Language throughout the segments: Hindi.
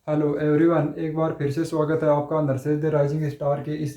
हेलो एवरीवन, एक बार फिर से स्वागत है आपका नर्सेज द राइजिंग स्टार के इस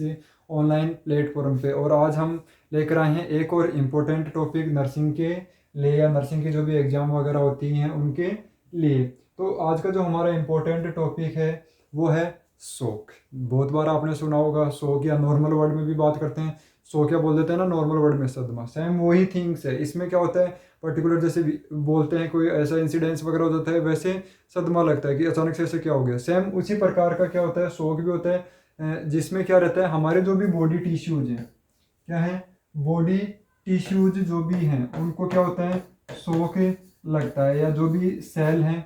ऑनलाइन प्लेटफॉर्म पे। और आज हम लेकर आए हैं एक और इम्पोर्टेंट टॉपिक नर्सिंग के लिए, या नर्सिंग की जो भी एग्ज़ाम वगैरह होती हैं उनके लिए। तो आज का जो हमारा इम्पोर्टेंट टॉपिक है वो है शोक। बहुत बार आपने सुना होगा शोक, या नॉर्मल वर्ड में भी बात करते हैं शोक, या बोल देते हैं ना नॉर्मल वर्ड में सदमा। सेम वही थिंग्स है। इसमें क्या होता है, पर्टिकुलर जैसे बोलते हैं कोई ऐसा इंसिडेंस वगैरह हो जाता है, वैसे सदमा लगता है कि अचानक से ऐसे क्या हो गया। सेम उसी प्रकार का क्या होता है, शौक भी होता है, जिसमें क्या रहता है, हमारे जो भी बॉडी टिश्यूज हैं, क्या है, बॉडी टिश्यूज जो भी हैं उनको क्या होता है, शौक लगता है। या जो भी सेल हैं,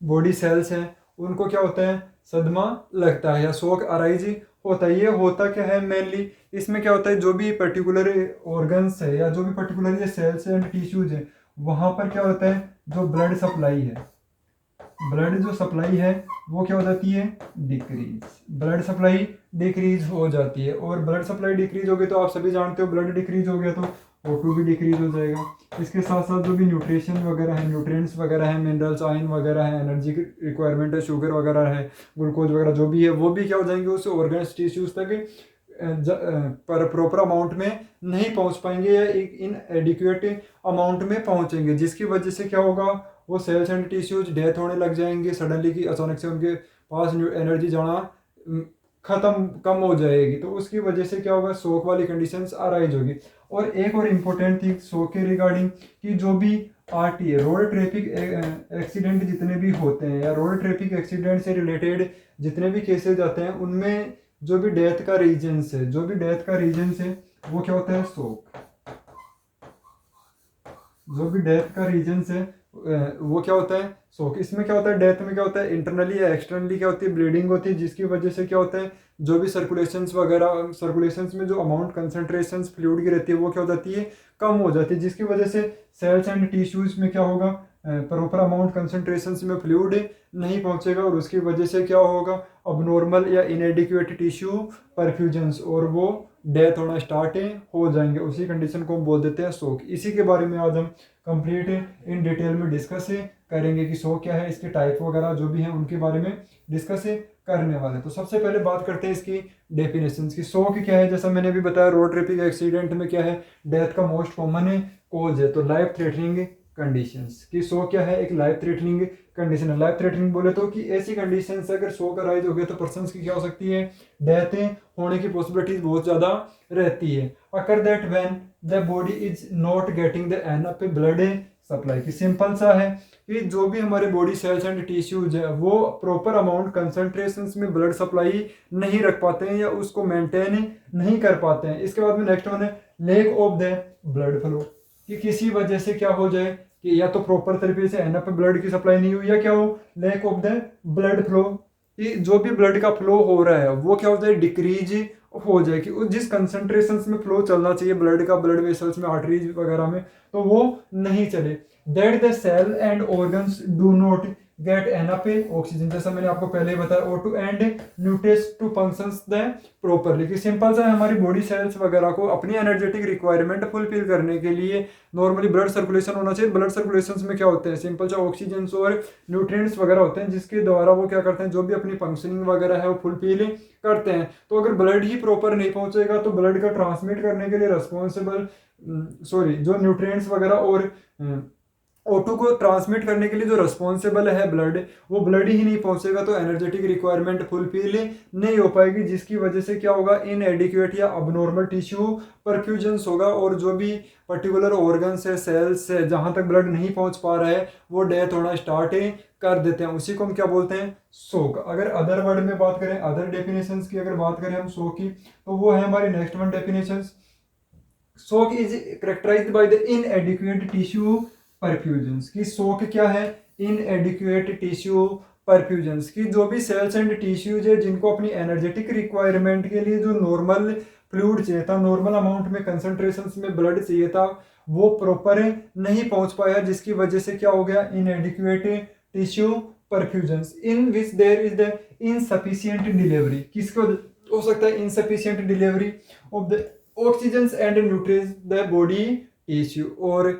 बॉडी सेल्स हैं, उनको क्या होता है, सदमा लगता है या शौक अराइज होता है। ये होता क्या है मेनली, इसमें क्या होता है, जो भी पर्टिकुलर ऑर्गन्स है या जो भी पर्टिकुलर ये सेल्स एंड टिश्यूज है, वहाँ पर क्या होता है, जो ब्लड सप्लाई है, ब्लड जो सप्लाई है वो क्या हो जाती है, डिक्रीज। ब्लड सप्लाई डिक्रीज हो जाती है, और ब्लड सप्लाई डिक्रीज हो गई तो आप सभी जानते हो, ब्लड डिक्रीज हो गया तो O2 भी डिक्रीज हो जाएगा। इसके साथ साथ जो भी न्यूट्रिशन वगैरह है, न्यूट्रिएंट्स वगैरह है, मिनरल्स, आयन वगैरह है, एनर्जी की रिक्वायरमेंट है, शुगर वगैरह है, ग्लूकोज वगैरह जो भी है, वो भी क्या हो जाएंगे उस ऑर्गन्स टिश्यूज तक पर प्रॉपर अमाउंट में नहीं पहुंच पाएंगे, या एक इन एडिक्वेट अमाउंट में पहुंचेंगे, जिसकी वजह से क्या होगा, वो सेल्स एंड टिश्यूज डेथ होने लग जाएंगे सडनली, की अचानक से उनके पास एनर्जी जाना खत्म कम हो जाएगी। तो उसकी वजह से क्या होगा, शोक वाली कंडीशंस अराइज होगी। और एक और इम्पोर्टेंट थिंग शोक के रिगार्डिंग, कि जो भी आरटी है, रोड ट्रैफिक एक्सीडेंट जितने भी होते हैं, या रोड ट्रैफिक एक्सीडेंट से रिलेटेड जितने भी केसेज आते हैं, उनमें जो भी डेथ का रीजन्स है, जो भी डेथ का रीजन्स है वो क्या होता है, शोक। जो भी डेथ का रीजन्स है वो क्या होता है, शोक। इसमें क्या होता है, डेथ में क्या होता है, इंटरनली या एक्सटर्नली क्या होती है, ब्लीडिंग होती है, जिसकी वजह से क्या होता है, जो भी सर्कुलेशंस वगैरह, सर्कुलेशंस में जो अमाउंट कंसंट्रेशंस फ्लूइड की रहती है वो क्या हो जाती है, कम हो जाती है, जिसकी वजह से सेल्स एंड टिश्यूज में क्या होगा, प्रॉपर अमाउंट कंसंट्रेशंस में फ्लूइड नहीं पहुंचेगा, और उसकी वजह से क्या होगा, अब या इनएडिक्वेट टिश्यू परफ्यूजन्स, और वो डेथ होना स्टार्ट हो जाएंगे। उसी कंडीशन को हम बोल देते हैं शोक। इसी के बारे में आज हम कंप्लीट इन डिटेल में डिस्कस करेंगे कि शोक क्या है, इसके टाइप वगैरह जो भी हैं उनके बारे में डिस्कस करने वाले हैं। तो सबसे पहले बात करते हैं इसकी डेफिनेशन की। शोक क्या है, जैसा मैंने अभी बताया, रोड ट्रैफिक एक्सीडेंट में क्या है, डेथ का मोस्ट कॉमन कॉज है। तो लाइफ थ्रेटनिंग कंडीशंस की शोक क्या है, एक लाइफ थ्रेटनिंग कंडीशन है। लाइफ थ्रेटनिंग बोले तो कि ऐसी कंडीशन से अगर शोक अराइज हो गया तो पर्सन की क्या हो सकती है, डेथ होने की पॉसिबिलिटीज बहुत ज़्यादा रहती है। Occur that when the body is not getting the enough blood supply. की सिंपल सा है कि जो भी हमारे बॉडी सेल्स एंड टिश्यूज है वो प्रॉपर अमाउंट कंसंट्रेशंस में ब्लड सप्लाई नहीं रख पाते हैं, या उसको मेंटेन नहीं कर पाते हैं। इसके बाद में नेक्स्ट वन है lack of the blood flow. कि किसी वजह से क्या हो जाए, कि या तो प्रॉपर तरीके से एनफ पे ब्लड की सप्लाई नहीं हुई, या क्या हो, lack of the blood flow, कि जो भी ब्लड का फ्लो हो रहा है वो क्या हो जाए, डिक्रीज हो जाए। कि जिस कंसंट्रेशन में फ्लो चलना चाहिए ब्लड का, ब्लड वेसल्स में, आर्टरीज वगैरह में, तो वो नहीं चले। That the cell and organs do not get enough oxygen, जैसा मैंने आपको पहले ही बताया, O2 and nutrients to functions the properly. कि सिंपल सा है, हमारी बॉडी सेल्स वगैरह को अपनी एनर्जेटिक रिक्वायरमेंट फुलफिल करने के लिए नॉर्मली ब्लड सर्कुलेशन होना चाहिए। ब्लड सर्कुलेशन में क्या होते हैं, सिंपल सा ऑक्सीजन और न्यूट्रिएंट्स वगैरह होते हैं, जिसके द्वारा वो क्या करते हैं, जो भी अपनी फंक्शनिंग वगैरह है वो फुलफिल करते हैं। तो अगर ब्लड ही प्रॉपर नहीं पहुंचेगा तो ब्लड का ट्रांसमिट करने के लिए रिस्पॉन्सिबल, जो न्यूट्रिएंट्स वगैरह और O2 को ट्रांसमिट करने के लिए जो रिस्पॉन्सिबल है ब्लड, वो ब्लड ही नहीं पहुंचेगा तो एनर्जेटिक रिक्वायरमेंट फुलफिल नहीं हो पाएगी, जिसकी वजह से क्या होगा, इनएडिक्वेट या अबनॉर्मल टिश्यू परफ्यूजन्स होगा, और जो भी पर्टिकुलर ऑर्गन्स है, सेल्स है, जहां तक ब्लड नहीं पहुंच पा रहा है वो डेथ होना स्टार्ट कर देते हैं। उसी को हम क्या बोलते हैं, शोक। अगर अदर वर्ड में बात करें, अदर डेफिनेशंस की अगर बात करें हम शोक की, तो वो है हमारी next one definition. Shock is characterized by the inadequate tissue perfusions. की शोक क्या है, इनएडिक्वेट टिश्यू परफ्यूजन्स। की जो भी सेल्स एंड टिश्यूज है जिनको अपनी एनर्जेटिक रिक्वायरमेंट के लिए जो नॉर्मल फ्लूइड चाहिए था, नॉर्मल अमाउंट में कंसंट्रेशंस में ब्लड चाहिए था, वो प्रॉपर नहीं पहुंच पाया, जिसकी वजह से क्या हो गया, inadequate tissue perfusions in which there is the insufficient delivery. किसको हो सकता है, insufficient delivery of the oxygen and nutrients the body tissue. और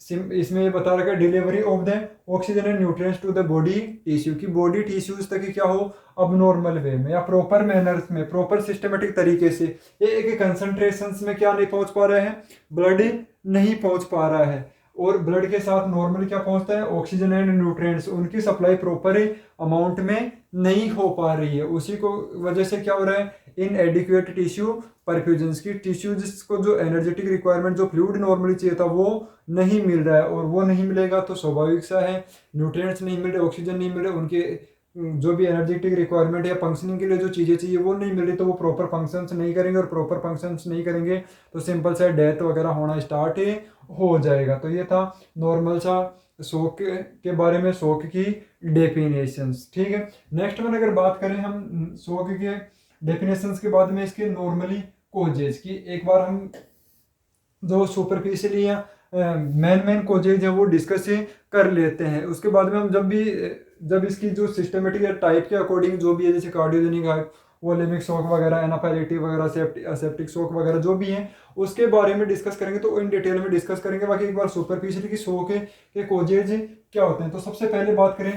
इसमें ये बता रखा है delivery of the oxygen and nutrients to the body tissue, की बॉडी टिश्यूज तक क्या हो अब नॉर्मल वे में या प्रॉपर मैनर्स में, प्रॉपर सिस्टमेटिक तरीके से। ये एक कंसंट्रेशंस में क्या नहीं पहुंच पा रहे हैं, ब्लड नहीं पहुंच पा रहा है, और ब्लड के साथ नॉर्मल क्या पहुंचता है, ऑक्सीजन एंड न्यूट्रिएंट्स, उनकी सप्लाई प्रॉपर अमाउंट में नहीं हो पा रही है। उसी को वजह से क्या हो रहा है, इन एडिक्वेट टिश्यू परफ्यूजन, की टिश्यू जिसको जो एनर्जेटिक रिक्वायरमेंट, जो फ्लूइड नॉर्मली चाहिए था वो नहीं मिल रहा है, और वो नहीं मिलेगा तो स्वाभाविक सा है न्यूट्रिएंट्स नहीं मिल रहे, ऑक्सीजन नहीं मिल रहे, उनके जो भी एनर्जेटिक रिक्वायरमेंट या फंक्शनिंग के लिए जो चीज़ें चाहिए वो नहीं मिल रही, तो वो प्रॉपर फंक्शंस नहीं करेंगे, और प्रॉपर फंक्शंस नहीं करेंगे तो सिंपल सा डेथ वगैरह होना स्टार्ट हो जाएगा। तो ये था नॉर्मल सा शोक के बारे में, शोक की डेफिनेशंस। ठीक है, नेक्स्ट में अगर बात करें हम शोक के डेफिनेशंस के बाद में इसके नॉर्मली कोजेज की, एक बार हम जो सुपरफिशियली या मेन कोजेज है वो डिस्कस कर लेते हैं। उसके बाद में हम जब इसकी जो सिस्टमेटिक या टाइप के अकॉर्डिंग जो भी है, जैसे कार्डियोजेनिक हाइपोवोलेमिक शॉक वगैरह, एनाफाइलेटिक वगैरह, असेप्टिक शॉक वगैरह जो भी हैं उसके बारे में डिस्कस करेंगे, तो इन डिटेल में डिस्कस करेंगे। बाकी एक बार सुपरफिशियली की शॉक के कोजेज क्या होते हैं, तो सबसे पहले बात करें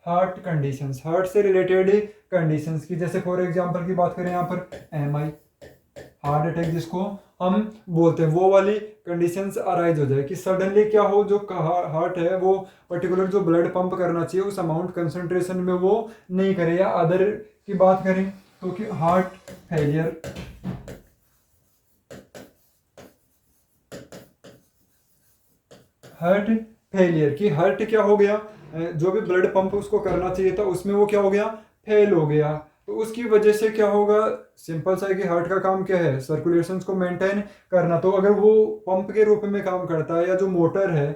हार्ट कंडीशंस, हार्ट से रिलेटेड कंडीशंस की, जैसे फॉर एग्जांपल की बात करें यहाँ पर एमआई, हार्ट अटैक जिसको हम बोलते हैं, वो वाली कंडीशंस अराइज हो जाए कि सडनली क्या हो, जो हार्ट है वो पर्टिकुलर जो ब्लड पंप करना चाहिए उस अमाउंट कंसंट्रेशन में वो नहीं करे। या अदर की बात करें तो कि हार्ट फेलियर, हार्ट फेलियर की हार्ट क्या हो गया, जो भी ब्लड पंप उसको करना चाहिए था उसमें वो क्या हो गया, फेल हो गया। तो उसकी वजह से क्या होगा, सिंपल सा है कि हार्ट का काम क्या है, सर्कुलेशंस को मेंटेन करना। तो अगर वो पंप के रूप में काम करता है, या जो मोटर है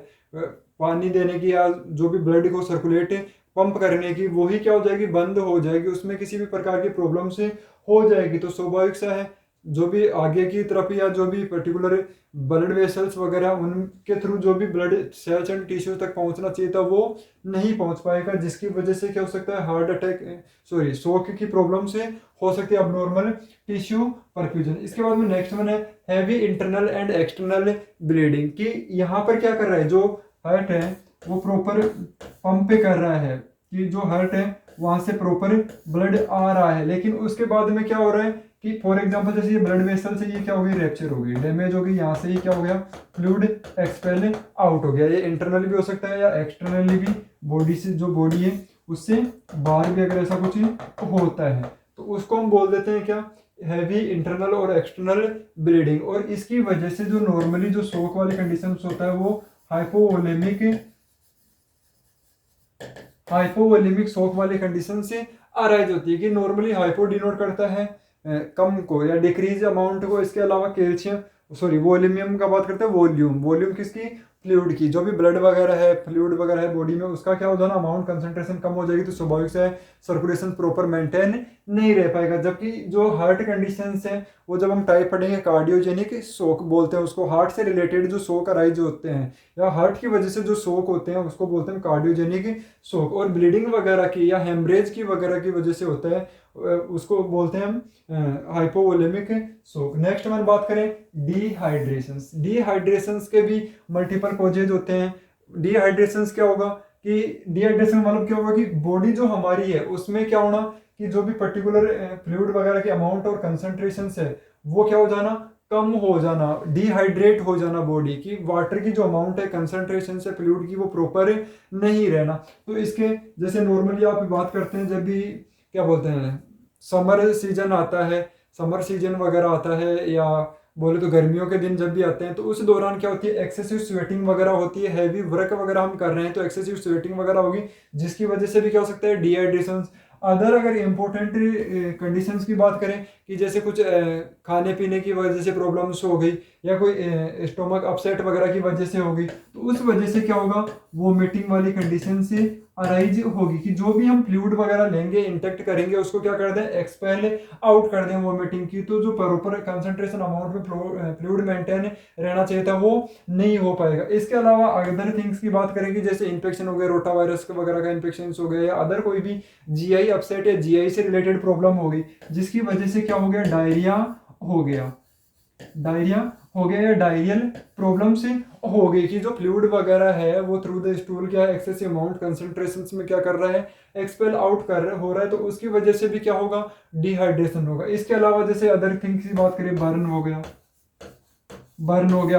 पानी देने की या जो भी ब्लड को सर्कुलेट पंप करने की, वही क्या हो जाएगी, बंद हो जाएगी, उसमें किसी भी प्रकार की प्रॉब्लम से हो जाएगी। तो स्वाभाविक सा है जो भी आगे की तरफ या जो भी पर्टिकुलर ब्लड वेसल्स वगैरह उनके थ्रू जो भी ब्लड सेल्स एंड टिश्यूज तक पहुंचना चाहिए था वो नहीं पहुंच पाएगा, जिसकी वजह से क्या हो सकता है, हार्ट अटैक शोक की प्रॉब्लम से हो सकती है अबनॉर्मल टिश्यू परफ्यूजन। इसके बाद में नेक्स्ट वन है heavy internal and external bleeding, कि यहाँ पर क्या कर रहा है, जो हार्ट है वो प्रॉपर पंप पे कर रहा है, कि जो हार्ट है वहां से प्रॉपर ब्लड आ रहा है, लेकिन उसके बाद में क्या हो रहा है कि फॉर एग्जांपल जैसे ये ब्लड वेसल से ये क्या हो गई, रैप्चर हो गई, डैमेज हो गई, यहाँ से ही क्या हो गया, फ्लूइड एक्सपेल आउट हो गया। ये इंटरनली भी हो सकता है या एक्सटर्नली भी, बॉडी से जो बॉडी है उससे बाहर भी अगर ऐसा कुछ होता है तो उसको हम बोल देते हैं क्या, हैवी इंटरनल और एक्सटर्नल ब्लीडिंग। और इसकी वजह से जो नॉर्मली जो शोक वाली कंडीशन होता है वो हाइपोवोलेमिक शॉक वाली कंडीशन से अराइज होती है, कि नॉर्मली हाइपो डिनोट करता है कम को या डिक्रीज अमाउंट को। इसके अलावा वॉल्यूमियम का बात करते हैं, वॉल्यूम किसकी, फ्लूइड की, जो भी ब्लड वगैरह है, फ्लूइड वगैरह है बॉडी में, उसका क्या होगा ना, अमाउंट कंसंट्रेशन कम हो जाएगी, तो स्वाभाविक से सर्कुलेशन प्रॉपर मेंटेन नहीं रह पाएगा। जबकि जो हार्ट कंडीशंस है वो जब हम टाइप पढ़ेंगे कार्डियोजेनिक शोक बोलते हैं उसको, हार्ट से रिलेटेड जो शोक अराइज होते हैं या हार्ट की वजह से जो शोक होते हैं उसको बोलते हैं कार्डियोजेनिक शोक। और ब्लीडिंग वगैरह की या हेमरेज की वगैरह की वजह से होता है उसको बोलते हैं हम हाइपोवोलेमिक शोक। नेक्स्ट हम बात करें डिहाइड्रेशंस के भी मल्टीपल कॉजेज होते हैं। डिहाइड्रेशंस क्या होगा कि डिहाइड्रेशन मतलब क्या होगा कि बॉडी जो हमारी है उसमें क्या होना कि जो भी पर्टिकुलर फ्लूइड वगैरह के अमाउंट और कंसंट्रेशन है वो क्या हो जाना, कम हो जाना, डिहाइड्रेट हो जाना बॉडी की, वाटर की जो अमाउंट है कंसंट्रेशन से फ्लूइड की वो प्रॉपर नहीं रहना। तो इसके जैसे नॉर्मली आप बात करते हैं जब भी क्या बोलते हैं समर सीजन आता है, समर सीजन वगैरह आता है, या बोले तो गर्मियों के दिन जब भी आते हैं, तो उस दौरान क्या होती है, एक्सेसिव स्वेटिंग वगैरह होती है, हैवी वर्क वगैरह हम कर रहे हैं तो एक्सेसिव स्वेटिंग वगैरह होगी, जिसकी वजह से भी क्या हो सकता है, डिहाइड्रेशन। अदर अगर इम्पोर्टेंट कंडीशंस की बात करें कि जैसे कुछ खाने पीने की वजह से प्रॉब्लम्स हो गई या कोई स्टोमक अपसेट वगैरह की वजह से हो गई, तो उस वजह से क्या होगा, वोमिटिंग वाली कंडीशन से अराइज होगी, कि जो भी हम फ्लूइड वगैरह लेंगे इंटेक्ट करेंगे उसको क्या कर दें, एक्सपेल आउट कर दें वोमिटिंग की, तो जो प्रॉपर कंसंट्रेशन अमाउंट में फ्लूइड मेंटेन रहना चाहिए था वो नहीं हो पाएगा। इसके अलावा अदर थिंग्स की बात करेंगे जैसे इन्फेक्शन हो गया, रोटा वायरस वगैरह का इन्फेक्शन हो गया, या अदर कोई भी जीआई अपसेट या जीआई से रिलेटेड प्रॉब्लम होगी जिसकी वजह से क्या हो गया, डायरिया हो गया। डायरिया हो गया या डायरियल प्रॉब्लम से हो गई कि जो फ्लूइड वगैरह है वो थ्रू द स्टूल क्या है एक्सेसिव अमाउंट कंसंट्रेशंस में क्या कर रहा है, एक्सपेल आउट हो रहा है, तो उसकी वजह से भी क्या होगा, डिहाइड्रेशन होगा। इसके अलावा जैसे अदर थिंग्स की बात करें, बर्न हो गया,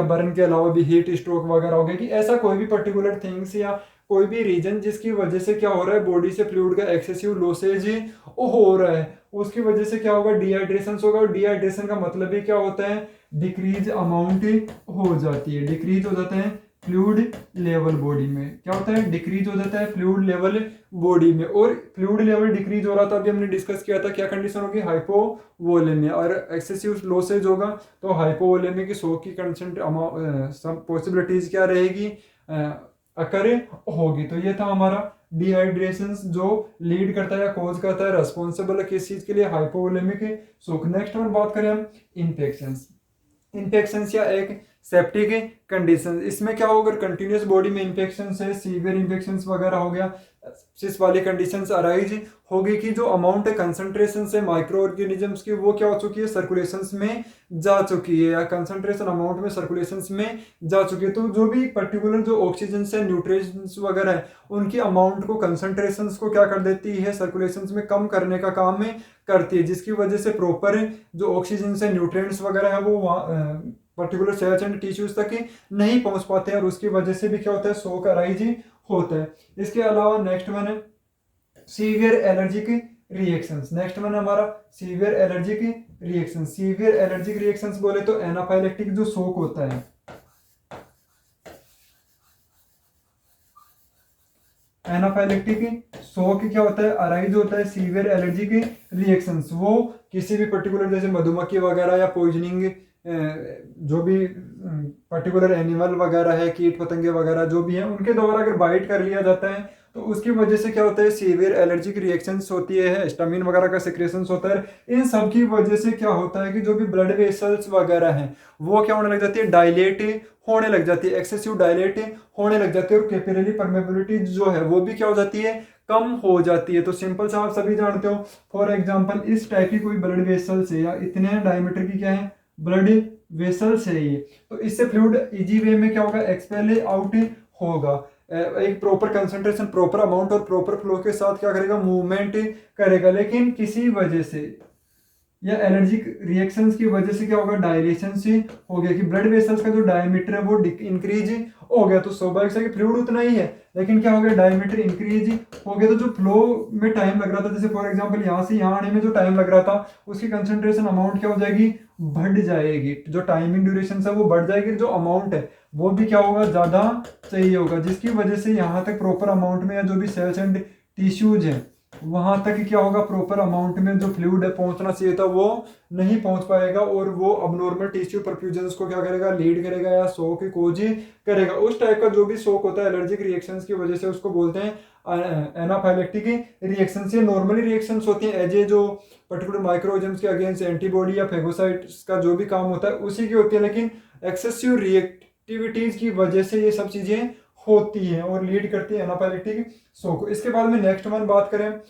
बर्न के अलावा भी हीट स्ट्रोक वगैरह हो गया, कि ऐसा कोई भी पर्टिकुलर थिंग्स या कोई भी रीजन जिसकी वजह से क्या हो रहा है, बॉडी से फ्लूइड का एक्सेसिव लॉसेज हो रहा है, उसकी वजह से क्या होगा, डिहाइड्रेशन होगा। और डिहाइड्रेशन का मतलब ही क्या होता है, डिक्रीज अमाउंट हो जाती है, डिक्रीज हो जाता है फ्लूइड लेवल बॉडी में, क्या होता है, डिक्रीज हो जाता है फ्लूइड लेवल बॉडी में। और फ्लूइड लेवल डिक्रीज हो रहा था, अभी हमने डिस्कस किया था, क्या कंडीशन होगी, हाइपोवोलेमिया। और एक्सेसिव लॉसेज होगा तो हाइपोवोलेमिया की शॉक की कंसेंट सब पॉसिबिलिटीज क्या रहेगी, अकर होगी। तो ये था हमारा डिहाइड्रेशन जो लीड करता है या कॉज करता है, रेस्पॉन्सिबल है किस चीज के लिए, हाइपोवोलेमिक शॉक। नेक्स्ट हम बात करें हम इन्फेक्शंस, इन्फेक्शंस या एक सेप्टिक कंडीशन, इसमें क्या होगा, कंटिन्यूस बॉडी में इन्फेक्शन है, सीवियर इन्फेक्शन वगैरह हो गया, सिस वाली कंडीशंस अराइज होगी कि जो अमाउंट है कंसंट्रेशन से माइक्रो ऑर्गेनिजम्स की वो क्या हो चुकी है, सर्कुलेशंस में जा चुकी है, या कंसंट्रेशन अमाउंट में सर्कुलेशंस में जा चुकी है। तो जो भी पर्टिकुलर जो ऑक्सीजन से न्यूट्रिशंस वगैरह है उनकी अमाउंट को, कंसंट्रेशंस को क्या कर देती है, सर्कुलेशंस में कम करने का काम में करती है, जिसकी वजह से प्रॉपर जो ऑक्सीजन से न्यूट्रिएंट्स वगैरह है वो पर्टिकुलर सेल्स एंड टिश्यूज तक नहीं पहुंच पाते हैं, और उसकी वजह से भी क्या होता है, शॉक अराइज होता है। इसके अलावा नेक्स्ट वन है severe allergic reactions. Next one हमारा severe allergic reaction. Severe allergic reactions बोले तो एनाफाइलेक्टिक जो शॉक होता है, एनाफाइलेक्टिक शॉक क्या होता है, अराइज होता है सीवियर एलर्जिक रिएक्शंस, वो किसी भी पर्टिकुलर जैसे मधुमक्खी वगैरह या पॉइजनिंग जो भी पर्टिकुलर एनिमल वगैरह है, कीट पतंगे वगैरह जो भी है, उनके द्वारा अगर बाइट कर लिया जाता है तो उसकी वजह से क्या होता है, सीवियर एलर्जिक रिएक्शंस होती है, हिस्टामिन वगैरह का सिक्रेशंस होता है। इन सब की वजह से क्या होता है कि जो भी ब्लड वेसल्स वगैरह हैं वो क्या होने लग जाती है, डायलेट होने लग जाती है, एक्सेसिव डायलेट होने लग जाती है, और कैपिलरी परमेबिलिटी जो है वो भी क्या हो जाती है, कम हो जाती है। तो सिंपल सा आप सभी जानते हो, फॉर एग्जांपल इस टाइप की कोई ब्लड वेसल्स है या इतने डायमीटर की क्या है ब्लड वेसल्स है ये, तो इससे फ्लूइड इजी वे में क्या होगा, एक्सपेल आउट होगा, एक प्रॉपर कंसंट्रेशन, प्रॉपर अमाउंट और प्रॉपर फ्लो के साथ क्या करेगा, मूवमेंट करेगा। लेकिन किसी वजह से या एलर्जिक रिएक्शंस की वजह से क्या होगा, डायलेशन से हो गया, कि ब्लड वेसल्स का जो डायमीटर है वो इंक्रीज हो गया, तो स्वाभाविक से फ्लूइड उतना ही है, लेकिन क्या हो गया, डायमीटर इंक्रीज हो गया, तो जो फ्लो में टाइम लग रहा था, जैसे फॉर एग्जांपल यहाँ से यहाँ आने में जो टाइम लग रहा था, उसकी कंसंट्रेशन अमाउंट क्या हो जाएगी, बढ़ जाएगी, जो टाइमिंग ड्यूरेशन है वो बढ़ जाएगी, जो अमाउंट है वो भी क्या होगा, ज्यादा चाहिए होगा, जिसकी वजह से यहाँ तक प्रॉपर अमाउंट में या जो भी सेल्स एंड टिश्यूज है वहां तक क्या होगा, प्रॉपर अमाउंट में जो फ्लूइड है पहुंचना चाहिए था वो नहीं पहुंच पाएगा, और वो अबनॉर्मल टिश्यू परफ्यूजन को क्या करेगा, लीड करेगा या शॉक की कोज करेगा। उस टाइप का जो भी शॉक होता है एलर्जिक रिएक्शंस की वजह से उसको बोलते हैं एनाफाइलेक्टिक रिएक्शंस। ये नॉर्मली रिएक्शंस होती हैं एज ए जो पर्टिकुलर माइक्रोऑर्गेनिज्म्स के अगेंस्ट एंटीबॉडी या फेगोसाइट्स का जो भी काम होता है उसी की होती है, लेकिन एक्सेसिव रिएक्टिविटीज की वजह से ये सब चीजें होती है और लीड करती है एनाफाइलेक्टिक शॉक। इसके बाद में नेक्स्ट वन बात करें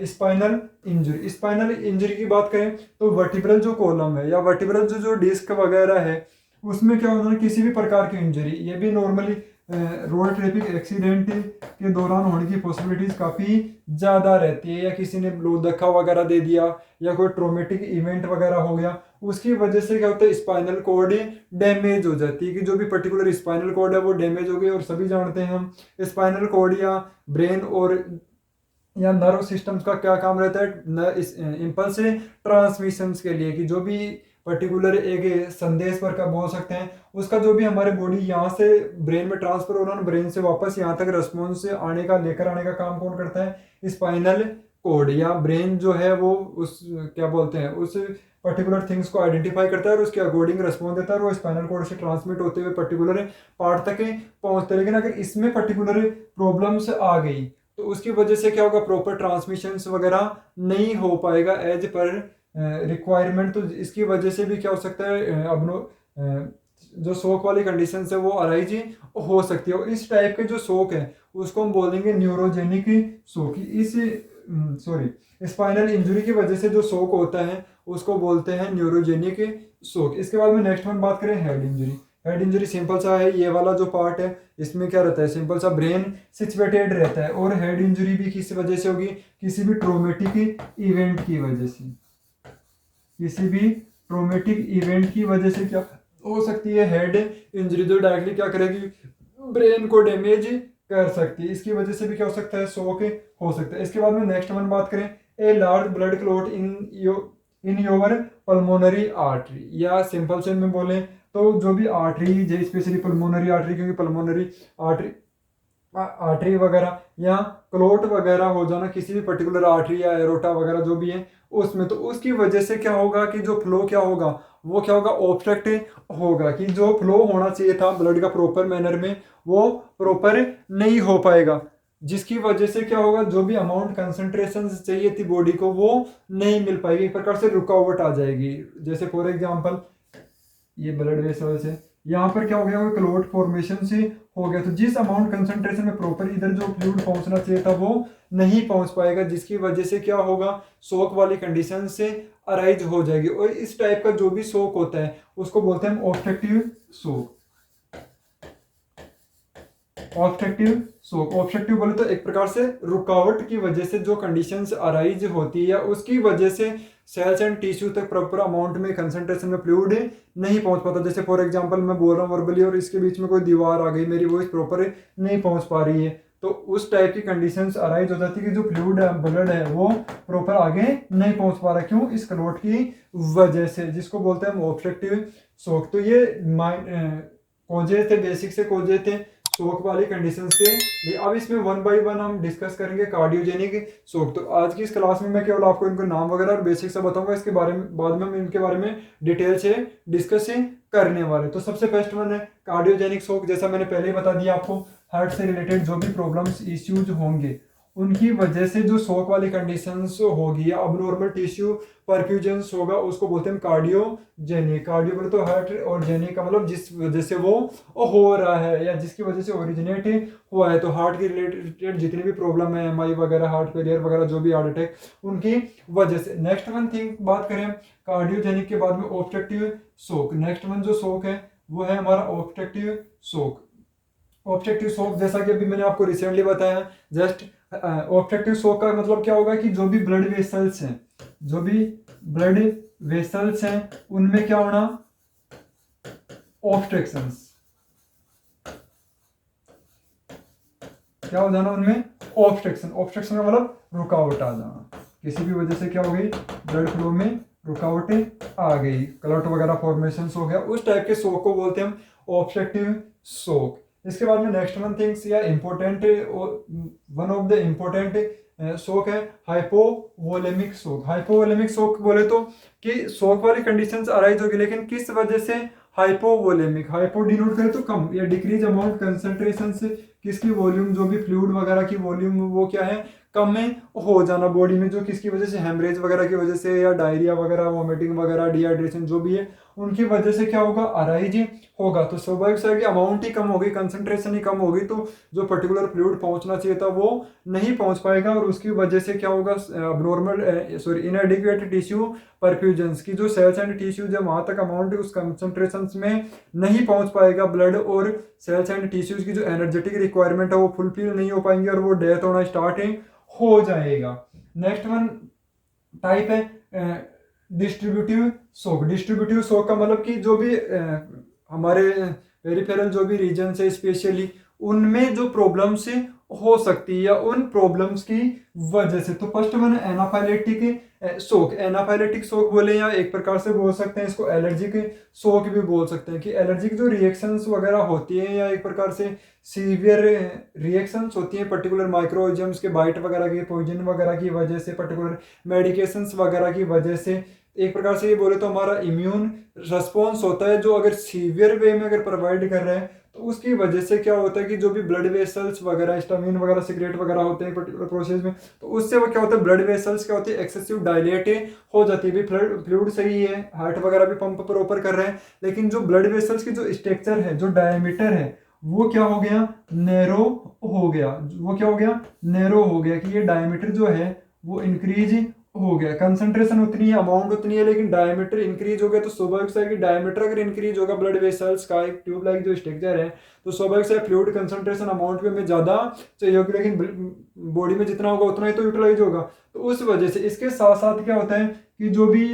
स्पाइनल इंजरी। स्पाइनल इंजरी की बात करें तो वर्टिब्रल जो कॉलम है या वर्टिब्रल जो डिस्क वगैरह है उसमें क्या होता है, किसी भी प्रकार की इंजरी, ये भी नॉर्मली रोड ट्रैफिक एक्सीडेंट के दौरान होने की पॉसिबिलिटीज काफ़ी ज़्यादा रहती है, या किसी ने लोहा धक्का वगैरह दे दिया या कोई ट्रोमेटिक इवेंट वगैरह हो गया, उसकी वजह से क्या होता है, स्पाइनल कॉर्ड डैमेज हो जाती है, कि जो भी पर्टिकुलर स्पाइनल कॉर्ड है वो डैमेज हो गई। और सभी जानते हैं हम स्पाइनल कॉर्ड या ब्रेन और या नर्व सिस्टम्स का क्या काम रहता है, इस इम्पल्स ट्रांसमिशन के लिए, कि जो भी पर्टिकुलर एक संदेश पर का बोल सकते हैं उसका जो भी हमारे बॉडी यहाँ से ब्रेन में ट्रांसफर हो रहा है, ब्रेन से वापस यहाँ तक रिस्पॉन्स आने का, लेकर आने का काम कौन करता है, स्पाइनल कॉर्ड या ब्रेन जो है वो उस क्या बोलते हैं उस पर्टिकुलर थिंग्स को आइडेंटिफाई करता है और उसके अकॉर्डिंग रिस्पॉन्स देता है, और वो स्पाइनल कॉर्ड से ट्रांसमिट होते हुए पर्टिकुलर पार्ट तक पहुंचते हैं। लेकिन अगर इसमें पर्टिकुलर प्रॉब्लम्स आ गई तो उसकी वजह से क्या होगा, प्रॉपर ट्रांसमिशन वगैरह नहीं हो पाएगा एज पर रिक्वायरमेंट। तो इसकी वजह से भी क्या हो सकता है, जो शोक वाली कंडीशन है वो अराइज हो सकती है। और इस टाइप के जो शोक है उसको हम बोलेंगे न्यूरोजेनिक शोक। इस स्पाइनल इंजरी की वजह से जो शोक होता है उसको बोलते हैं न्यूरोजेनिक सोक। इसके बाद में नेक्स्ट वन बात करें head injury. Head injury simple सा है, ये वाला जो पार्ट है इसमें क्या रहता है, सिंपल सा ब्रेन सिचुएटेड रहता है। और हेड इंजरी भी किस वजह से होगी, किसी भी ट्रोमेटिक इवेंट की वजह से, किसी भी ट्रोमेटिक इवेंट की वजह से क्या हो सकती है, हेड इंजरी जो डायरेक्टली क्या करेगी, ब्रेन को डैमेज कर सकती है। इसकी वजह से भी क्या हो सकता है, शॉक हो सकता है। इसके बाद में नेक्स्ट वन बात करें, a large blood clot in your pulmonary artery, या सिंपल से में बोले तो जो भी आर्टरी है, स्पेशली पल्मोनरी आर्टरी, क्योंकि पल्मोनरी आर्टरी आर्टरी वगैरह या क्लोट वगैरह हो जाना किसी भी पर्टिकुलर आर्टरी या एरोटा वगैरह जो भी है उसमें, तो उसकी वजह से क्या होगा कि जो फ्लो क्या होगा, वो क्या होगा, ऑब्स्ट्रक्ट होगा, कि जो फ्लो होना चाहिए था ब्लड का प्रॉपर मैनर में वो प्रॉपर नहीं हो पाएगा, जिसकी वजह से क्या होगा, जो भी अमाउंट कंसंट्रेशन चाहिए थी बॉडी को वो नहीं मिल पाएगी, एक प्रकार से रुकावट आ जाएगी। जैसे फॉर एग्जांपल ये ब्लड वेसल्स है, यहाँ पर क्या हो गया, क्लोट फॉर्मेशन से हो गया, तो जिस अमाउंट कंसंट्रेशन में प्रॉपर इधर जो फ्लूइड पहुंचना चाहिए था वो नहीं पहुंच पाएगा, जिसकी वजह से क्या होगा, शॉक वाली कंडीशन से अराइज हो जाएगी। और इस टाइप का जो भी शॉक होता है उसको बोलते हैं हम obstructive shock. Obstructive shock, obstructive बोले तो एक प्रकार से रुकावट की वजह से जो कंडीशंस अराइज होती है उसकी वजह से सेल्स एंड टिश्यू तक प्रॉपर अमाउंट में कंसंट्रेशन में फ्लूइड नहीं पहुंच पाता। जैसे फॉर एग्जांपल मैं बोल रहा हूँ वर्बली और इसके बीच में कोई दीवार आ गई, मेरी वॉइस प्रॉपर नहीं पहुंच पा रही है, तो उस टाइप की कंडीशंस अराइज हो जाती है कि जो फ्लूइड है, ब्लड है, वो प्रॉपर आगे नहीं पहुंच पा रहा, क्यों, इस क्लॉट की वजह से, जिसको बोलते हैं हम ऑब्स्ट्रक्टिव शॉक। तो ये कोजेज थे, बेसिक से कोजेज थे शॉक वाली कंडीशंस के। अब इसमें वन बाय वन हम डिस्कस करेंगे कार्डियोजेनिक शॉक। तो आज की इस क्लास में मैं केवल आपको इनको नाम वगैरह और बेसिक से बताऊंगा, इसके बारे में बाद में हम इनके बारे में डिटेल से डिस्कस करने वाले। तो सबसे फर्स्ट वन है कार्डियोजेनिक शॉक। जैसा मैंने पहले ही बता दिया आपको, हार्ट से रिलेटेड जो भी प्रॉब्लम्स इश्यूज होंगे उनकी वजह से जो शॉक वाली कंडीशंस होगी या अबनॉर्मल टिश्यू परफ्यूजन होगा उसको बोलते हैं कार्डियोजेनिक। कार्डियो बोले तो हार्ट और जेनिक का मतलब जिस वजह से वो हो रहा है या जिसकी वजह से ओरिजिनेट हुआ है। तो हार्ट के रिलेटेड जितनी भी प्रॉब्लम है, एमआई वगैरह, हार्ट फेलियर वगैरह, जो भी हार्ट अटैक, उनकी वजह से। नेक्स्ट वन थिंग बात करें कार्डियोजेनिक के बाद में ऑब्स्ट्रक्टिव शॉक। नेक्स्ट वन जो शॉक है वो है हमारा ऑब्स्ट्रक्टिव शॉक। ऑब्स्ट्रक्टिव शॉक जैसा कि अभी मैंने आपको रिसेंटली बताया, जस्ट ऑब्स्ट्रक्टिव शॉक का मतलब क्या होगा कि जो भी ब्लड वेसल्स हैं, जो भी ब्लड वेसल्स हैं उनमें क्या होना, ऑब्स्ट्रक्शंस, क्या हो जाना उनमें, ऑब्स्ट्रक्शन। ऑब्स्ट्रक्शन का मतलब रुकावट आ जाना, किसी भी वजह से क्या हो गई, ब्लड फ्लो में रुकावटें आ गई, क्लॉट वगैरह फॉर्मेशन हो गया, उस टाइप के शॉक को बोलते हैं हम ऑब्स्ट्रक्टिव शॉक। इसके बाद में नेक्स्ट वन थिंग्स या important, one of the important shock है हाइपोवोलेमिक शॉक। हाइपोवोलेमिक शॉक बोले तो कि शॉक वाली कंडीशंस अराइज होगी, लेकिन किस वजह से हाइपोवोलेमिक, हाइपो डिनोट करे तो कम या डिक्रीज अमाउंट कंसंट्रेशन से, किसकी वॉल्यूम, जो भी फ्लूइड वगैरह की वॉल्यूम वो क्या है, कम में हो जाना बॉडी में, जो किसकी वजह से, हेमरेज वगैरह की वजह से या डायरिया वगैरह, वोमिटिंग वगैरह, डिहाइड्रेशन जो भी है उनकी वजह से क्या होगा, अराइज होगा। तो स्वाभाविक से कि अमाउंट ही कम होगी, कंसंट्रेशन ही कम होगी, तो जो पर्टिकुलर फ्लूइड पहुंचना चाहिए था वो नहीं पहुंच पाएगा, और उसकी वजह से क्या होगा, अबनॉर्मल इनएडिक्वेट टिश्यू परफ्यूजन्स की जो सेल्स एंड टिश्यू जब वहां तक अमाउंट उस कंसंट्रेशन में नहीं पहुंच पाएगा ब्लड, और सेल्स एंड टिश्यूज की जो एनर्जेटिक रिक्वायरमेंट है वो फुलफिल नहीं हो पाएंगे और वो डेथ होना स्टार्ट हो जाएगा। नेक्स्ट वन टाइप है डिस्ट्रीब्यूटिव शॉक। डिस्ट्रीब्यूटिव शॉक का मतलब कि जो भी हमारे पेरिफेरल जो भी रीजन है स्पेशली उनमें जो प्रॉब्लम्स हो सकती है या उन प्रॉब्लम्स की वजह से। तो first one anaphylactic shock. Anaphylactic shock बोले या एक प्रकार से बोल सकते हैं इसको एलर्जिक शॉक भी बोल सकते हैं, कि एलर्जिक जो रिएक्शंस वगैरह होती है या एक प्रकार से सीवियर रिएक्शंस होती हैं पर्टिकुलर माइक्रो ऑर्गेनिजम्स के बाइट वगैरह की, पॉइजन वगैरह की वजह से, पर्टिकुलर मेडिकेशंस वगैरह की वजह से, एक प्रकार से ये बोले तो हमारा इम्यून रिस्पॉन्स होता है जो अगर सीवियर वे में अगर प्रोवाइड कर रहे हैं तो उसकी वजह से क्या होता है कि जो भी ब्लड वेसल्स वगैरह, स्टामिन वगैरह सिक्रेट वगैरह होते हैं पर्टिकुलर प्रोसेस में, तो उससे वो क्या होता है, ब्लड वेसल्स क्या होती है, एक्सेसिव डायलेट हो जाती है। भी फ्लूइड सही है, हार्ट वगैरह भी पंप प्रॉपर कर रहे हैं, लेकिन जो ब्लड वेसल्स की जो स्ट्रक्चर है, जो डायमीटर है, वो क्या हो गया, नैरो हो गया। वो क्या हो गया, नैरो हो गया, कि ये डायमीटर जो है वो इंक्रीज हो गया, कंसंट्रेशन उतनी है, अमाउंट उतनी है, लेकिन डायमीटर इंक्रीज हो गया, तो स्वाभाविक सा है कि डायमीटर अगर इंक्रीज होगा ब्लड वेसल्स का, एक ट्यूब लाइक जो स्ट्रक्चर है, तो स्वाभाविक से फ्लूइड कंसंट्रेशन अमाउंट में ज्यादा चाहिए होगी, लेकिन बॉडी में जितना होगा उतना ही तो यूटिलाइज होगा। तो उस वजह से इसके साथ साथ क्या होता है कि जो भी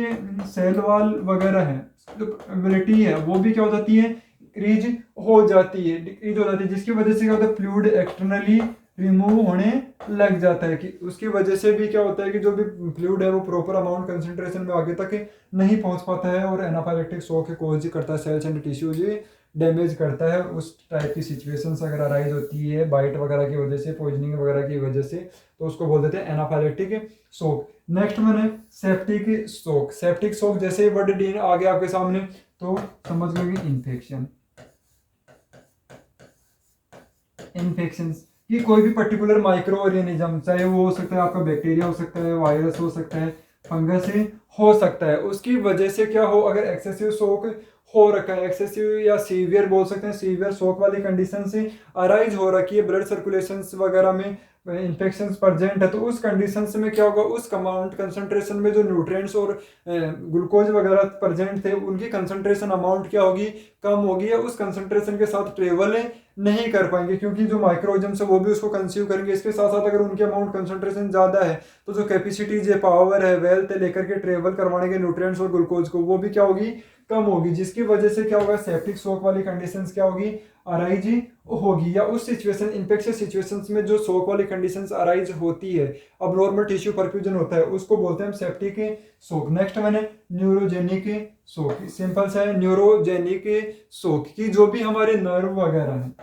सेल वाल वगैरह है, जो एबिलिटी है, वो भी क्या हो जाती है, इंक्रीज हो जाती है, डिक्रीज हो जाती है, जिसकी वजह से क्या होता है, फ्लूइड एक्सटर्नली रिमूव होने लग जाता है, कि उसकी वजह से भी क्या होता है कि जो भी फ्लूइड है वो प्रॉपर अमाउंट कंसंट्रेशन में आगे तक नहीं पहुंच पाता है, और एनाफाइलेक्टिक शॉक कॉज करता है, सेल्स एंड टिश्यूज डैमेज करता है। उस टाइप की सिचुएशंस अगर अराइज होती है बाइट वगैरह की वजह से, पॉइजनिंग वगैरह की वजह से, तो उसको बोल देते हैं एनाफाइलेक्टिक शॉक। नेक्स्ट मैंने सेप्टिक शॉक। सेप्टिक शॉक जैसे ही वर्ड डी आ गया आपके सामने तो समझ लो कि इन्फेक्शन, इन्फेक्शंस कि कोई भी पर्टिकुलर माइक्रो ऑर्गेनिज्म, चाहे वो हो सकता है आपका बैक्टीरिया हो सकता है, वायरस हो सकता है, फंगस ही हो सकता है, उसकी वजह से क्या हो, अगर एक्सेसिव शॉक हो रखा है, एक्सेसिव या सीवियर बोल सकते हैं, सीवियर शॉक वाली कंडीशन से अराइज हो रखी है, ब्लड सर्कुलेशन वगैरह में इन्फेक्शन प्रेजेंट है, तो उस कंडीशंस में क्या होगा, उस अमाउंट कंसंट्रेशन में जो न्यूट्रिएंट्स और ग्लूकोज वगैरह प्रेजेंट थे, उनकी कंसंट्रेशन अमाउंट क्या होगी, कम होगी, या उस कंसंट्रेशन के साथ ट्रेवल नहीं कर पाएंगे, क्योंकि जो माइक्रोऑर्गेनिज्म है वो भी उसको कंज्यूम करेंगे। इसके साथ साथ अगर उनके अमाउंट कंसंट्रेशन ज्यादा है, तो जो कैपेसिटी है, पावर है, वेल्थ है लेकर के ट्रेवल करवाने के न्यूट्रिएंट्स और ग्लूकोज को, वो भी क्या होगी, कम होगी, जिसकी वजह से क्या होगा, सेप्टिक शॉक वाली कंडीशंस क्या होगी, अराइज होगी। या उस सिचुएशन, इन्फेक्शियस सिचुएशंस में जो शॉक वाली कंडीशंस अराइज होती है, अब नॉर्मल टिश्यू परफ्यूजन होता है, उसको बोलते हैं सेप्टिक शॉक। नेक्स्ट मैंने न्यूरोजेनिक शॉक, सिंपल सा है, न्यूरोजेनिक शॉक की जो भी हमारे नर्व वगैरह है,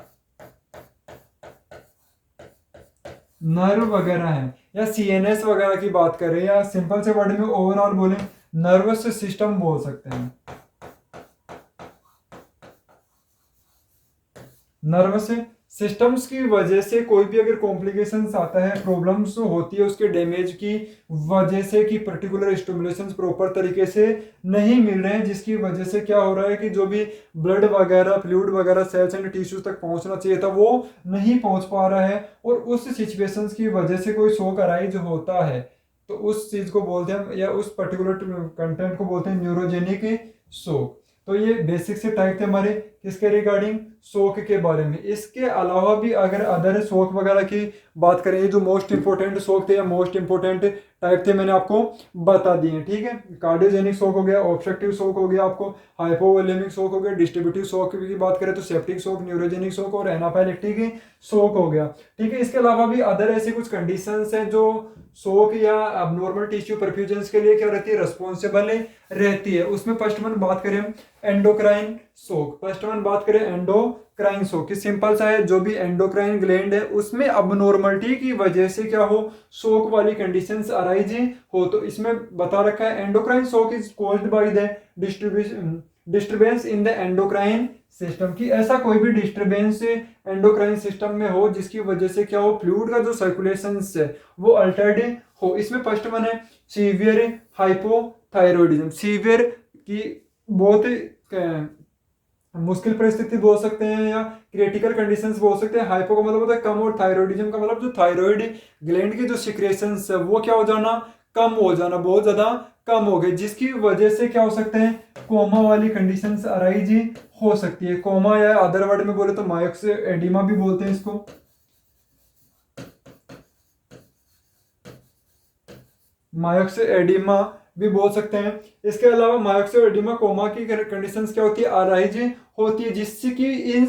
नर्व वगैरह है, या सीएनएस वगैरह की बात करें, या सिंपल से वर्ड में ओवरऑल बोले नर्वस सिस्टम बोल सकते हैं। नर्वस सिस्टम्स की वजह से कोई भी अगर कॉम्प्लिकेशंस आता है, प्रॉब्लम्स होती है उसके डैमेज की वजह से, कि पर्टिकुलर स्टिमुलेशंस प्रॉपर तरीके से नहीं मिल रहे हैं, जिसकी वजह से क्या हो रहा है कि जो भी ब्लड वगैरह, फ्लूइड वगैरह सेल्स एंड टिश्यूज तक पहुंचना चाहिए था वो नहीं पहुंच पा रहा है, और उस सिचुएशंस की वजह से कोई शॉक अराइज होता है, तो उस चीज को बोलते हैं, या उस पर्टिकुलर कंटेंट को बोलते हैं न्यूरोजेनिक शॉक। तो ये बेसिक से टाइप थे हमारे किसके रिगार्डिंग, शौक के बारे में। इसके अलावा भी अगर अदर शौक वगैरह की बात करें, ये जो मोस्ट इंपोर्टेंट शौक थे या मोस्ट इंपोर्टेंट टाइप थे मैंने आपको बता दिए, ठीक है। कार्डियोजेनिक शौक हो गया, ऑब्स्ट्रक्टिव शौक हो गया, आपको हाइपोवोलेमिक शौक हो गया, डिस्ट्रीब्यूटिव शौक की बात करें तो सेप्टिक शौक, न्यूरोजेनिक शौक और एनाफाइलेक्टिक शौक हो गया, ठीक है। इसके अलावा भी अदर ऐसे कुछ कंडीशंस हैं जो शौक या अबनॉर्मल टिश्यू परफ्यूजन के लिए क्या रहती है, रिस्पॉन्सिबल रहती है। उसमें फर्स्ट वन बात करें एंडोक्राइन शौक, फर्स्ट वन बात करें एंडोक्राइन शौक की, सिंपल सा है, जो भी एंडोक्राइन ग्लैंड है उसमें अबनॉर्मलिटी की वजह से क्या हो, शौक वाली कंडीशंस अराइज हो, तो इसमें बता रखा है एंडोक्राइन शौक is caused by the disturbance in the endocrine system, की ऐसा कोई भी डिस्टर्बेंस एंडोक्राइन सिस्टम में हो जिसकी वजह से क्या हो, फ्लूइड का जो सर्कुलेशन है वो अल्टर्ड हो। इसमें फर्स्ट वन है सीवियर हाइपोथायरॉयडिज्म, सीवियर की बहुत मुश्किल परिस्थिति बोल सकते हैं, या क्रिटिकल कंडीशंस बोल सकते हैं। हाइपो का मतलब होता है कम, और थायरॉयडिज्म का मतलब जो थायराइड ग्लैंड की जो सिक्रेशंस है वो क्या हो जाना, कम हो जाना, बहुत ज्यादा कम हो गए, जिसकी वजह से क्या हो सकते हैं, कोमा वाली कंडीशंस अराइज हो सकती है। कोमा, या अदर वर्ड में बोले तो मायोक्स एडिमा भी बोलते हैं इसको, मायोक्स एडिमा भी बोल सकते हैं। इसके अलावा मायोक्स एडिमा कोमा की कंडीशंस क्या होती है, अराइज होती है, जिससे कि इन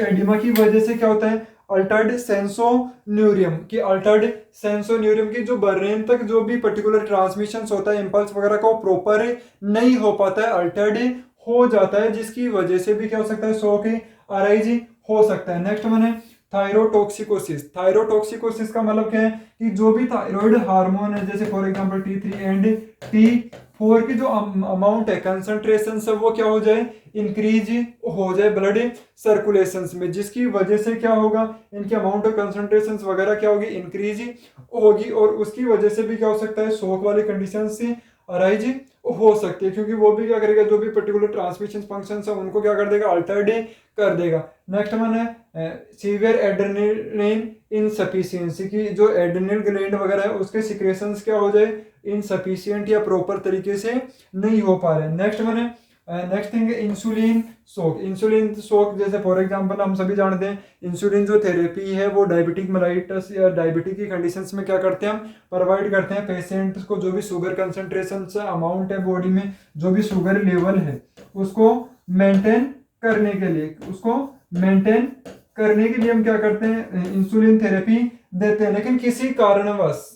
एडिमा की वजह से क्या होता है, अल्टर्ड सेंसोन्यूरियम की, अल्टर्ड सेंसोन्यूरियम की जो ब्रेन तक जो भी पर्टिकुलर ट्रांसमिशन होता है इम्पल्स वगैरह का, वो प्रॉपर नहीं हो पाता है, अल्टर्ड हो जाता है, जिसकी वजह से भी क्या हो सकता है, शॉक अराइज हो सकता है। नेक्स्ट मैंने थायरोटॉक्सिकोसिस, थायरोटॉक्सिकोसिस का मतलब क्या है कि जो भी थायराइड हार्मोन है, जैसे for example T3 and T4 की जो अमाउंट है, कंसंट्रेशन है, वो क्या हो जाए, इंक्रीज हो जाए ब्लड सर्कुलेशन में, जिसकी वजह से क्या होगा, इनके अमाउंट ऑफ कंसंट्रेशन वगैरह क्या होगी, इंक्रीज होगी, और उसकी वजह से भी क्या हो सकता है, शॉक वाली कंडीशन से अराइज हो सकती है, क्योंकि वो भी क्या करेगा, जो भी पर्टिकुलर ट्रांसमिशन फंक्शंस है उनको क्या कर देगा, अल्टर्ड कर देगा। नेक्स्ट वन है सीवियर एड्रेनलिन इनसफिशियंसी की, जो एड्रेनल ग्लैंड वगैरह है उसके सिक्रेशंस क्या हो जाए, इनसफिशियंट या प्रॉपर तरीके से नहीं हो पा रहे। नेक्स्ट मैंने next thing insulin shock. Insulin shock जैसे फॉर एग्जांपल हम सभी जानते हैं इंसुलिन जो थेरेपी है वो डायबिटिक मेलाइटस या डायबिटिक की कंडीशंस में क्या करते हैं, हम प्रोवाइड करते हैं पेशेंट्स को। जो भी शुगर कंसंट्रेशन अमाउंट है बॉडी में, जो भी शुगर लेवल है उसको मेंटेन करने के लिए, उसको मेंटेन करने के लिए हम क्या करते हैं, इंसुलिन थेरेपी देते हैं। लेकिन किसी कारणवश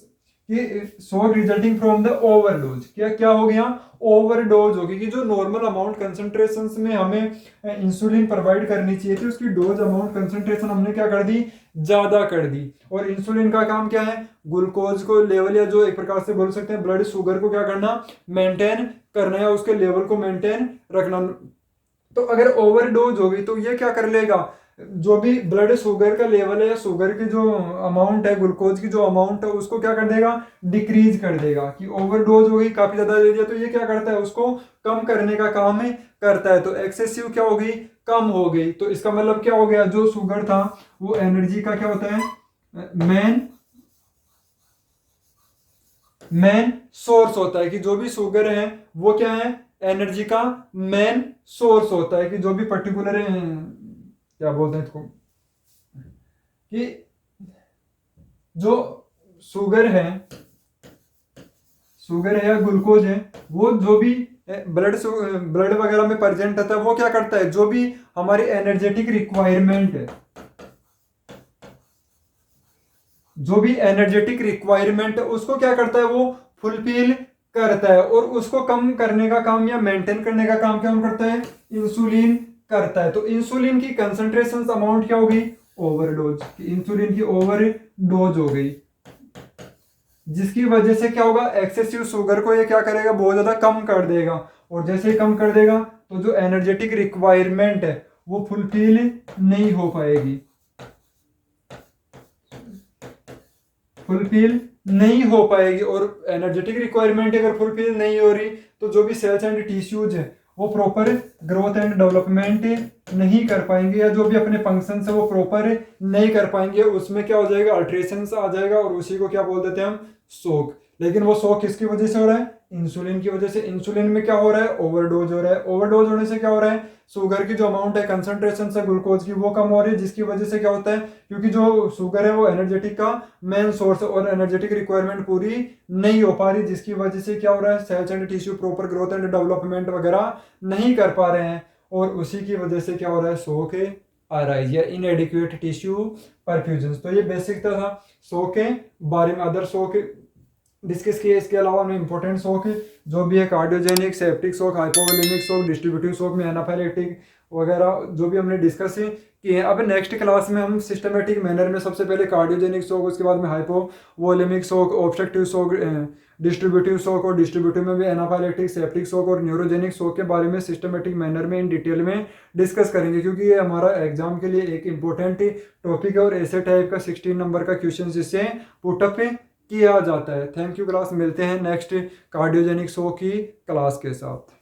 कि shock resulting from the overdose, क्या क्या हो गया, ओवरडोज होगी, कि जो नॉर्मल अमाउंट कंसंट्रेशन में हमें इंसुलिन प्रोवाइड करनी चाहिए थी उसकी डोज अमाउंट कंसंट्रेशन हमने क्या कर दी, ज्यादा कर दी। और इंसुलिन का काम क्या है, ग्लूकोज को लेवल या जो एक प्रकार से बोल सकते हैं ब्लड शुगर को क्या करना, मेंटेन करना है, उसके लेवल को मेंटेन रखना। तो अगर ओवरडोज होगी तो ये क्या कर लेगा, जो भी ब्लड शुगर का लेवल है या शुगर की जो अमाउंट है, ग्लूकोज की जो अमाउंट है उसको क्या कर देगा, डिक्रीज कर देगा। कि ओवरडोज हो गई, काफी ज्यादा दे दिया, तो ये क्या करता है, उसको कम करने का काम करता है। तो एक्सेसिव क्या हो गई, कम हो गई। तो इसका मतलब क्या हो गया, जो शुगर था वो एनर्जी का क्या होता है, मेन सोर्स होता है। कि जो भी शुगर है वो क्या है, एनर्जी का मेन सोर्स होता है। कि जो भी पर्टिकुलर क्या बोलते हैं इसको, कि जो शुगर है, शुगर है या ग्लूकोज है, वो जो भी ब्लड ब्लड वगैरह में प्रेजेंट रहता है वो क्या करता है, जो भी हमारी एनर्जेटिक रिक्वायरमेंट है, जो भी एनर्जेटिक रिक्वायरमेंट है उसको क्या करता है, वो फुलफिल करता है। और उसको कम करने का काम या मेंटेन करने का काम क्या करता है, इंसुलिन करता है। तो इंसुलिन की कंसंट्रेशन अमाउंट क्या हो गई, ओवरडोज। इंसुलिन की ओवरडोज हो गई, जिसकी वजह से क्या होगा, एक्सेसिव शुगर को ये क्या करेगा, बहुत ज्यादा कम कर देगा। और जैसे ही कम कर देगा तो जो एनर्जेटिक रिक्वायरमेंट है वो फुलफिल नहीं हो पाएगी, फुलफिल नहीं हो पाएगी। और एनर्जेटिक रिक्वायरमेंट अगर फुलफिल नहीं हो रही तो जो भी सेल्स एंड टिश्यूज है वो प्रॉपर ग्रोथ एंड डेवलपमेंट नहीं कर पाएंगे, या जो भी अपने फंक्शन है वो प्रॉपर नहीं कर पाएंगे। उसमें क्या हो जाएगा, अल्ट्रेशन आ जाएगा, और उसी को क्या बोल देते हैं हम, शॉक। लेकिन वो शॉक किसकी वजह से हो रहा है, इंसुलिन की वजह से। इंसुलिन में क्या हो रहा है, ओवरडोज हो रहा है। ओवरडोज होने से क्या हो रहा है, शुगर की जो अमाउंट है कंसंट्रेशन से ग्लूकोज की वो कम हो रही है, जिसकी वजह से क्या होता है, क्योंकि जो शुगर है वो एनर्जेटिक का मेन सोर्स है और एनर्जेटिक रिक्वायरमेंट पूरी नहीं हो पा रही, जिसकी वजह से क्या हो रहा है, cells and tissue proper growth and development वगैरह नहीं कर पा रहे हैं। और उसी की वजह से क्या हो रहा है, शॉक आ रहा है या इनएडिक्वेट टिश्यू परफ्यूजन। तो ये बेसिक था शॉक के बारे में। अदर शॉक डिस्कस किए, इसके अलावा हमें इंपॉर्टेंट शॉक जो भी है, cardiogenic, septic shock, hypovolemic shock, distributive shock में एनाफाइलेक्टिक वगैरह जो भी हमने डिस्कस किए हैं। अब नेक्स्ट क्लास में हम सिस्टमेटिक मैनर में सबसे पहले कार्डियोजेनिक शॉक, उसके बाद में hypovolemic shock, obstructive shock, distributive shock, और डिस्ट्रीब्यूटिव में भी एनाफाइलेक्टिक, सेप्टिक शॉक और न्यूरोजेनिक शॉक के बारे में सिस्टमेटिक मैनर में इन डिटेल में डिस्कस करेंगे, क्योंकि ये हमारा एग्जाम के लिए एक इंपॉर्टेंट टॉपिक है और ऐसे टाइप का 16 नंबर का क्वेश्चन इससे पुटअप किया जाता है। थैंक यू क्लास, मिलते हैं नेक्स्ट कार्डियोजेनिक शॉक की क्लास के साथ।